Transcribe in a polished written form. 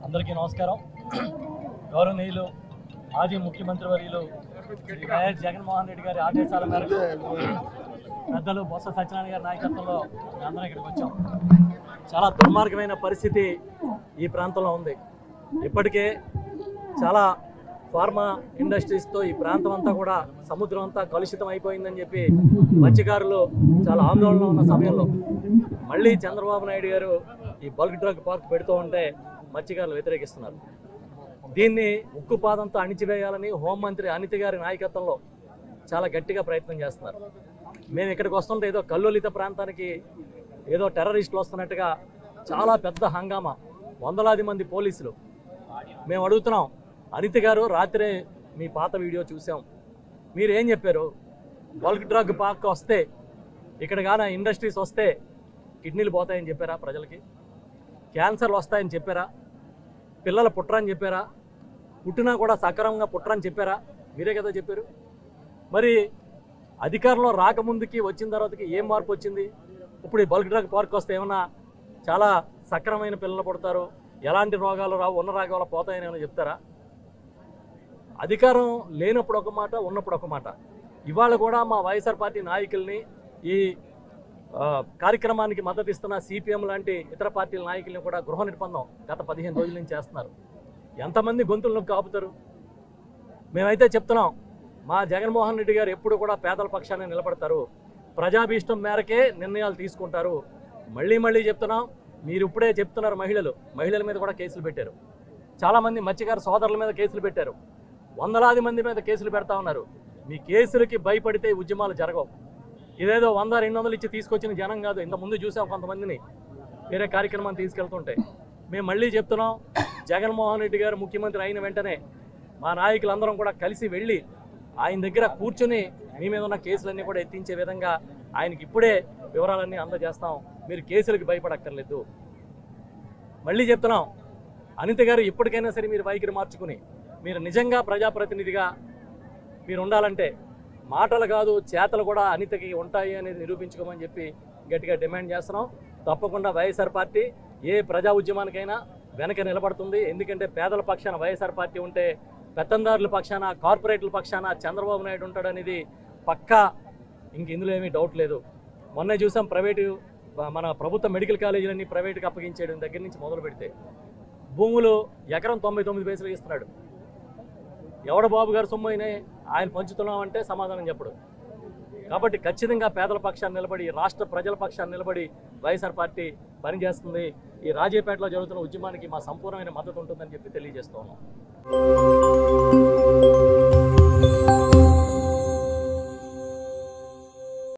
అందరికీ నమస్కారం. గౌరవనీయులు మాజీ ముఖ్యమంత్రి వర్యులు శ్రీ వైఎస్ జగన్మోహన్ రెడ్డి గారి ఆదేశాల మేరకు పెద్దలు బొత్స సత్యనారాయణ గారి నాయకత్వంలో అందరం ఇక్కడికి వచ్చాం. చాలా దుర్మార్గమైన పరిస్థితి ఈ ప్రాంతంలో ఉంది. ఇప్పటికే చాలా ఫార్మా ఇండస్ట్రీస్తో ఈ ప్రాంతం అంతా కూడా సముద్రం అంతా కలుషితం అయిపోయిందని చెప్పి మత్స్యకారులు చాలా ఆందోళనలో ఉన్న సమయంలో మళ్ళీ చంద్రబాబు నాయుడు గారు ఈ బల్క్ డ్రగ్ పార్క్ పెడుతూ ఉంటే మత్స్యకారులు వ్యతిరేకిస్తున్నారు. దీన్ని ఉక్కుపాదంతో అణిచివేయాలని హోంమంత్రి అనిత గారి నాయకత్వంలో చాలా గట్టిగా ప్రయత్నం చేస్తున్నారు. మేము ఇక్కడికి వస్తుంటే ఏదో కల్లోలిత ప్రాంతానికి ఏదో టెర్రరిస్టులు వస్తున్నట్టుగా చాలా పెద్ద హంగామా, వందలాది మంది పోలీసులు. మేము అడుగుతున్నాం, అనిత గారు రాత్రే మీ పాత వీడియో చూసాం, మీరు ఏం చెప్పారు? బల్క్ డ్రగ్ పార్క్ వస్తే ఇక్కడ కానీ ఇండస్ట్రీస్ వస్తే కిడ్నీలు పోతాయని చెప్పారా? ప్రజలకి క్యాన్సర్లు వస్తాయని చెప్పారా? పిల్లలు పుట్టరని చెప్పారా? పుట్టినా కూడా సక్రమంగా పుట్టరని చెప్పారా? మీరే కదా చెప్పారు. మరి అధికారంలో రాకముందుకి వచ్చిన తర్వాతకి ఏం మార్పు వచ్చింది? ఇప్పుడు ఈ బల్క్ డ్రగ్ పార్క్ వస్తే ఏమన్నా చాలా సక్రమైన పిల్లలు పుడతారు, ఎలాంటి రోగాలు రావు, ఉన్న రోగాలు పోతాయని ఏమైనా చెప్తారా? అధికారం లేనప్పుడు ఒక మాట, ఉన్నప్పుడు ఒక మాట. ఇవాళ కూడా మా వైఎస్ఆర్ పార్టీ నాయకుల్ని, ఈ కార్యక్రమానికి మద్దతు ఇస్తున్న సిపిఎం లాంటి ఇతర పార్టీల నాయకుల్ని కూడా గృహ నిర్బంధం గత 15 రోజుల నుంచి చేస్తున్నారు. ఎంతమంది గొంతులను కాపుతారు? మేమైతే చెప్తున్నాం, మా జగన్మోహన్ రెడ్డి గారు ఎప్పుడు కూడా పేదల పక్షాన్ని నిలబడతారు, ప్రజాభీష్టం మేరకే నిర్ణయాలు తీసుకుంటారు. మళ్ళీ చెప్తున్నాం, మీరు ఇప్పుడే చెప్తున్నారు, మహిళల మీద కూడా కేసులు పెట్టారు. చాలామంది మత్స్యకార సోదరుల మీద కేసులు పెట్టారు. వందలాది మంది మీద కేసులు పెడతా ఉన్నారు. మీ కేసులకి భయపడితే ఉద్యమాలు జరగవు. ఇదేదో 100-200 ఇచ్చి తీసుకొచ్చిన జనం కాదు. ఇంతకుముందు చూసాం కొంతమందిని వేరే కార్యక్రమాన్ని తీసుకెళ్తుంటే. మేము మళ్ళీ చెప్తున్నాం, జగన్మోహన్ రెడ్డి గారు ముఖ్యమంత్రి అయిన వెంటనే మా నాయకులందరం కూడా కలిసి వెళ్ళి ఆయన దగ్గర కూర్చుని మీ మీద ఉన్న కేసులన్నీ కూడా ఎత్తించే విధంగా ఆయనకి ఇప్పుడే వివరాలన్నీ అందజేస్తాం. మీరు కేసులకు భయపడక్కర్లేదు. మళ్ళీ చెప్తున్నాం, అనిత గారు ఇప్పటికైనా సరే మీరు వైఖరి మార్చుకుని మీరు నిజంగా ప్రజాప్రతినిధిగా మీరు ఉండాలంటే మాటలు కాదు చేతలు కూడా అనితకి ఉంటాయి అనేది నిరూపించుకోమని చెప్పి గట్టిగా డిమాండ్ చేస్తున్నాం. తప్పకుండా వైఎస్ఆర్ పార్టీ ఏ ప్రజా ఉద్యమానికైనా వెనక నిలబడుతుంది. ఎందుకంటే పేదల పక్షాన వైఎస్ఆర్ పార్టీ ఉంటే పెత్తందారుల పక్షాన, కార్పొరేట్ల పక్షాన చంద్రబాబు నాయుడు ఉంటాడనేది పక్కా, ఇంక ఇందులో ఏమీ డౌట్ లేదు. మొన్న చూసాం, మన ప్రభుత్వ మెడికల్ కాలేజీలన్నీ ప్రైవేట్కి అప్పగించేయడం దగ్గర నుంచి మొదలు పెడితే భూములు ఎకరం 99 పైసలు ఇస్తున్నాడు. ఎవడ బాబు గారు సొమ్ము అయినా ఆయన పంచుతున్నామంటే సమాధానం చెప్పడు. కాబట్టి ఖచ్చితంగా పేదల పక్షాన్ని నిలబడి, రాష్ట్ర ప్రజల పక్షాన్ని నిలబడి వైఎస్ఆర్ పార్టీ పనిచేస్తుంది. ఈ రాజేపేటలో జరుగుతున్న ఉద్యమానికి మా సంపూర్ణమైన మద్దతు ఉంటుందని చెప్పి తెలియజేస్తూ ఉన్నాం.